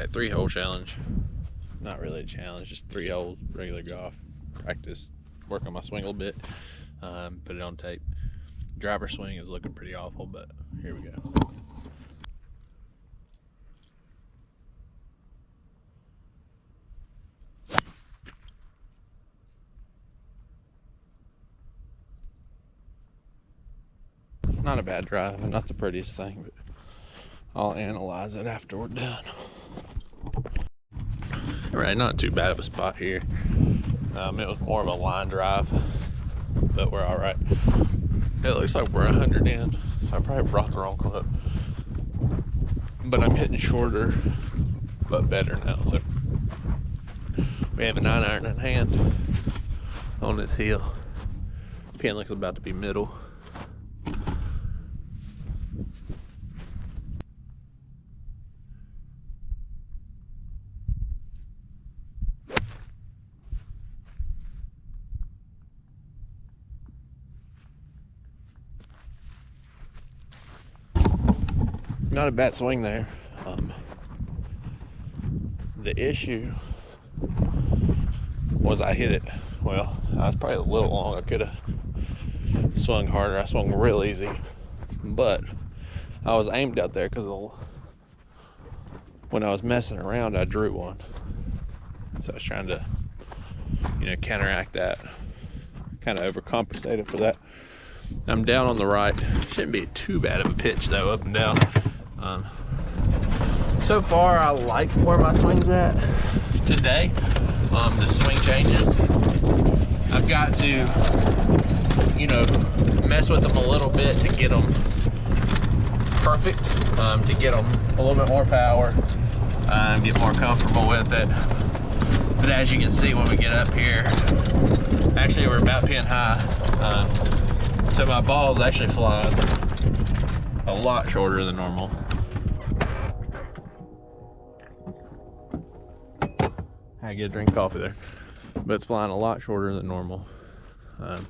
right, 3-hole challenge. Not really a challenge, just 3 holes, regular golf. Practice, work on my swing a little bit, put it on tape. Driver swing is looking pretty awful, but here we go. Not a bad drive, and not the prettiest thing, but I'll analyze it after we're done. All right, not too bad of a spot here. It was more of a line drive, but we're all right. It looks like we're 100 in, so I probably brought the wrong club. But I'm hitting shorter, but better now. So we have a 9-iron in hand on this hill. Pin looks about to be middle. Not a bad swing there. The issue was I hit it. Well, I was probably a little long. I could have swung harder. I swung real easy, but I was aimed out there because when I was messing around, I drew one. So I was trying to, counteract that. Kind of overcompensated for that. I'm down on the right. Shouldn't be too bad of a pitch though, up and down. So far I like where my swing's at today. The swing changes. I've got to, mess with them a little bit to get them perfect, to get them a little bit more power, get more comfortable with it. But as you can see when we get up here, actually we're about pin high. So my ball's actually flying a lot shorter than normal. I get a drink of coffee there, but it's flying a lot shorter than normal.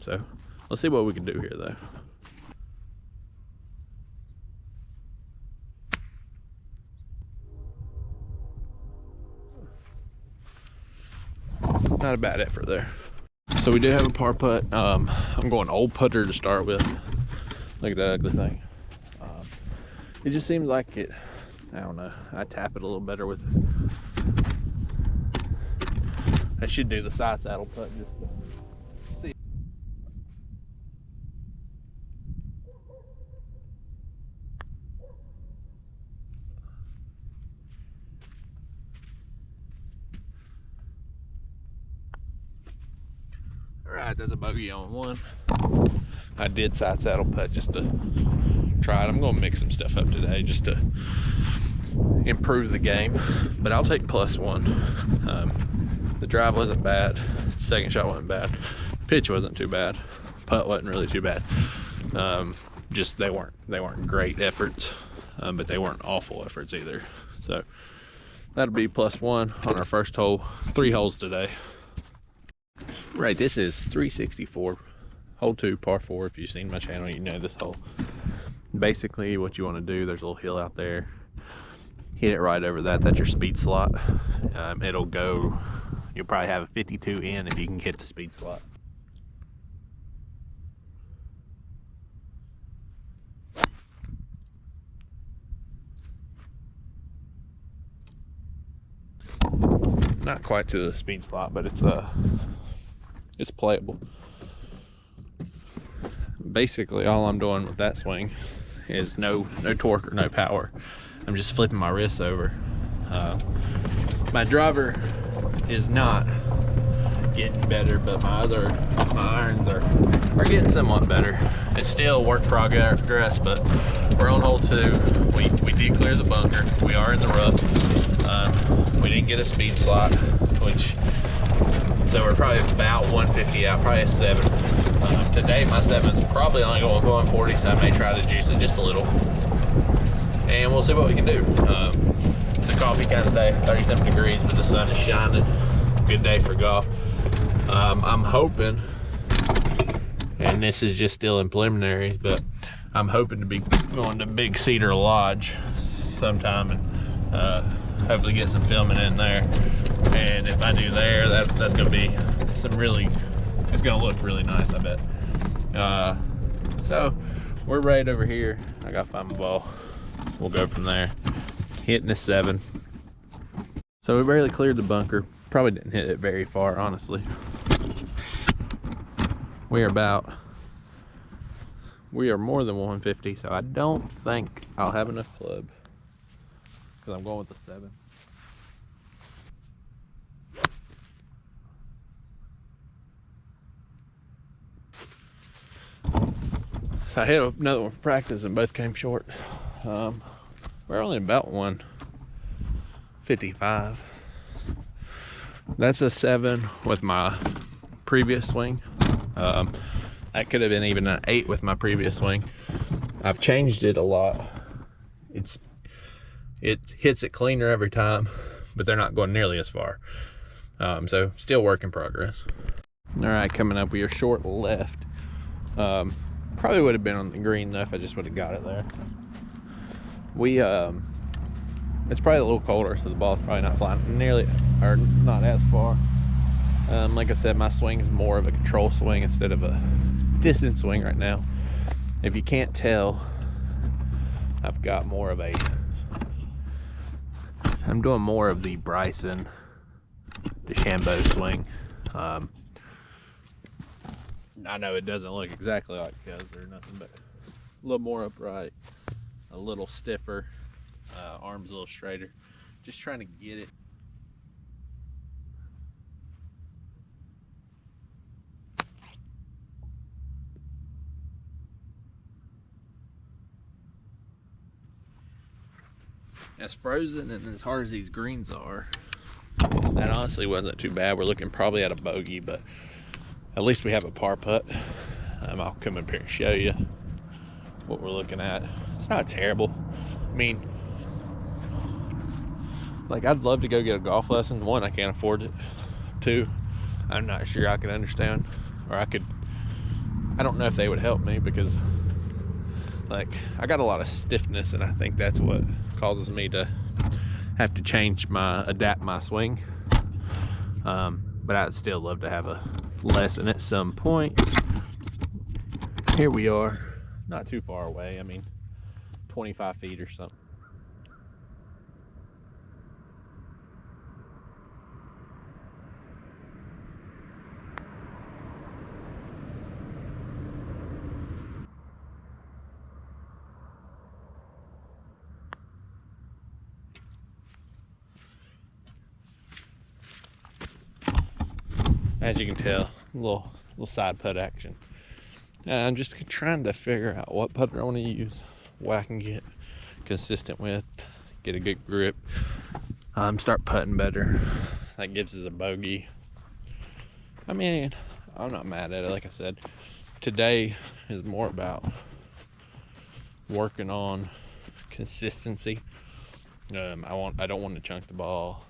So let's see what we can do here though. Not a bad effort there. So we do have a par putt. I'm going old putter to start with. Look at that ugly thing. It just seems like it, I don't know, I tap it a little better with it. I should do the side saddle putt just to see. All right, there's a bogey on one. I did side saddle putt just to try it. I'm gonna mix some stuff up today just to improve the game, but I'll take +1. The drive wasn't bad, second shot wasn't bad, pitch wasn't too bad, putt wasn't really too bad. Just they weren't great efforts, but they weren't awful efforts either. So that'll be +1 on our first hole. 3 holes today. Right, this is 364, hole 2, par 4. If you've seen my channel, you know this hole. Basically what you want to do, there's a little hill out there, hit it right over that. That's your speed slot. It'll go, you'll probably have a 52 in if you can hit the speed slot. Not quite to the speed slot, but it's playable. Basically all I'm doing with that swing is no torque or no power. I'm just flipping my wrists over. My driver is not getting better, but my irons are getting somewhat better. It's still work progress, but we're on hole 2. We did clear the bunker. We are in the rough. We didn't get a speed slot, so we're probably about 150 out, probably a 7. Today my 7's probably only going 140, so I may try to juice it just a little. And we'll see what we can do. It's a coffee kind of day, 37 degrees, but the sun is shining. Good day for golf. I'm hoping, and this is just still in preliminary, but I'm hoping to be going to Big Cedar Lodge sometime in hopefully get some filming in there. And if I do there, that's gonna be it's gonna look really nice, I bet. So we're right over here. I gotta find my ball. We'll go from there. Hitting a 7. So we barely cleared the bunker. Probably didn't hit it very far, honestly. We are more than 150, so I don't think I'll have enough club, because I'm going with the 7. So I hit another one for practice and both came short. We're only about 155. That's a 7 with my previous swing. That could have been even an 8 with my previous swing. I've changed it a lot. It hits it cleaner every time, but they're not going nearly as far. So still work in progress. All right, coming up, we are short left. Probably would have been on the green though if I just would have got it there. It's probably a little colder, so the ball's probably not flying nearly, or not as far. Like I said, my swing is more of a control swing instead of a distance swing right now. If you can't tell, I've got more of I'm doing more of the Bryson DeChambeau swing. I know it doesn't look exactly like his or nothing, but a little more upright, a little stiffer, arms a little straighter. Just trying to get it. As frozen and as hard as these greens are, that honestly wasn't too bad. We're looking probably at a bogey, but at least we have a par putt. I'll come up here and show you what we're looking at. It's not terrible. I mean, like, I'd love to go get a golf lesson. 1, I can't afford it. 2, I'm not sure I could understand, or I don't know if they would help me, because like, I got a lot of stiffness, and I think that's what causes me to have to adapt my swing. But I'd still love to have a lesson at some point. Here we are, not too far away. I mean, 25 feet or something. As you can tell, a little side putt action. I'm just trying to figure out what putter I want to use, what I can get consistent with, get a good grip, start putting better. That gives us a bogey. I mean, I'm not mad at it. Like I said, today is more about working on consistency. I don't want to chunk the ball.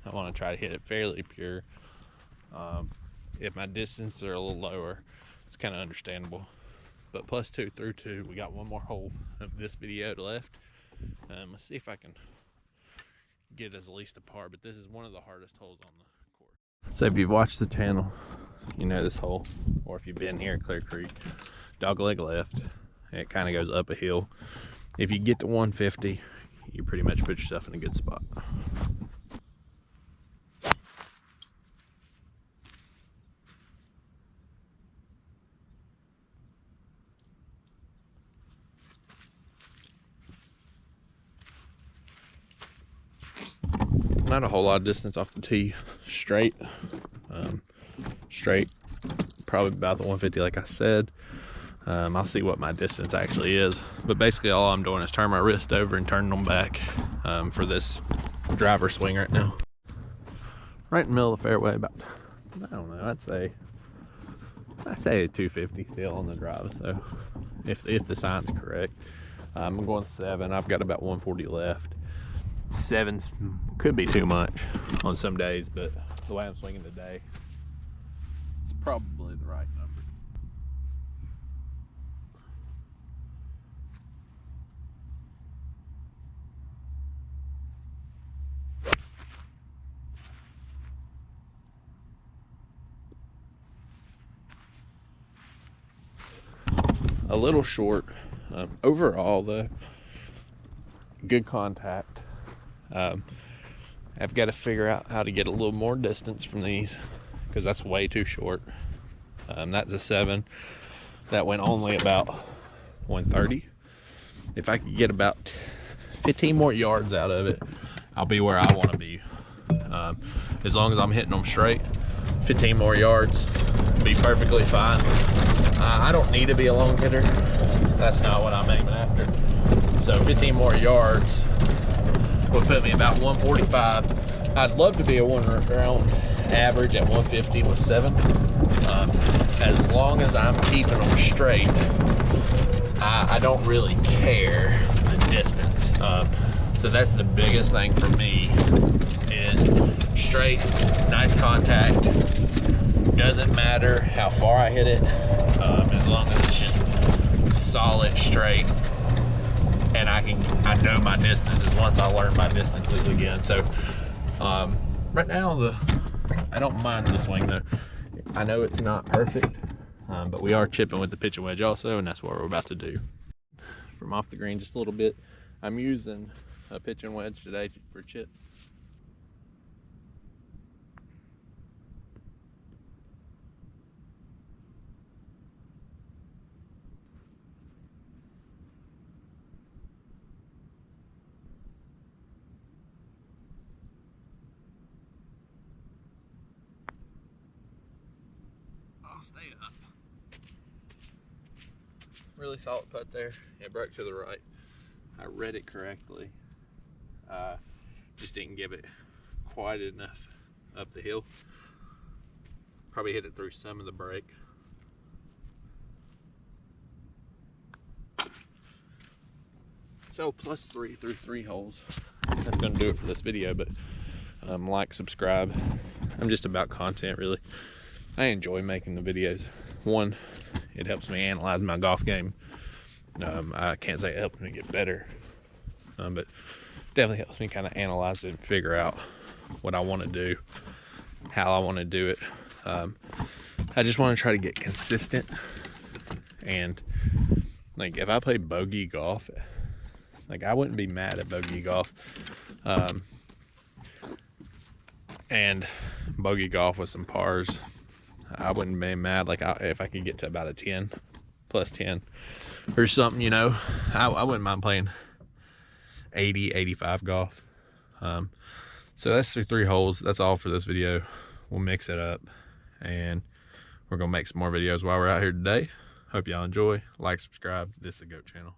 I want to try to hit it fairly pure. If my distance are a little lower, it's kind of understandable. But +2 through 2, we got one more hole of this video left. Let's see if I can get as least a par, but this is one of the hardest holes on the course. So if you've watched the channel, you know this hole, or if you've been here at Clear Creek, dogleg left, and it kind of goes up a hill. If you get to 150, you pretty much put yourself in a good spot. Not a whole lot of distance off the tee, straight, probably about the 150 like I said. I'll see what my distance actually is, but basically all I'm doing is turn my wrist over and turning them back for this driver swing right now. Right in the middle of the fairway, about, I don't know, I'd say 250 still on the drive. So if the sign's correct, I'm going 7. I've got about 140 left. 7s could be too much on some days, but the way I'm swinging today, it's probably the right number. little short. Overall though, good contact. I've got to figure out how to get a little more distance from these, because that's way too short. That's a 7 that went only about 130. If I could get about 15 more yards out of it, I'll be where I want to be. As long as I'm hitting them straight, 15 more yards be perfectly fine. I don't need to be a long hitter. That's not what I'm aiming after. So 15 more yards will put me about 145. I'd love to be a one round average at 150 with 7. As long as I'm keeping them straight, I don't really care the distance. So that's the biggest thing for me, is straight, nice contact. Doesn't matter how far I hit it, as long as it's just solid, straight, and I know my distances once I learn my distances again. So right now I don't mind the swing though. I know it's not perfect, but we are chipping with the pitching wedge also, and that's what we're about to do. From off the green just a little bit, I'm using a pitching wedge today for chip. I'll stay up. Really solid putt there. It broke to the right. I read it correctly. Just didn't give it quite enough up the hill. Probably hit it through some of the break. So +3 through 3 holes. That's gonna do it for this video, but like, subscribe. I'm just about content really. I enjoy making the videos. One, it helps me analyze my golf game. I can't say it helps me get better, but definitely helps me kind of analyze it and figure out what I want to do, how I want to do it. I just want to try to get consistent, and like if I play bogey golf, like I wouldn't be mad at bogey golf, and bogey golf with some pars, I wouldn't be mad. Like if I could get to about a 10, +10 or something, you know, I wouldn't mind playing 80, 85 golf. So that's the 3 holes. That's all for this video. We'll mix it up, and we're gonna make some more videos while we're out here today. Hope y'all enjoy. Like, subscribe. This is the GOAT channel.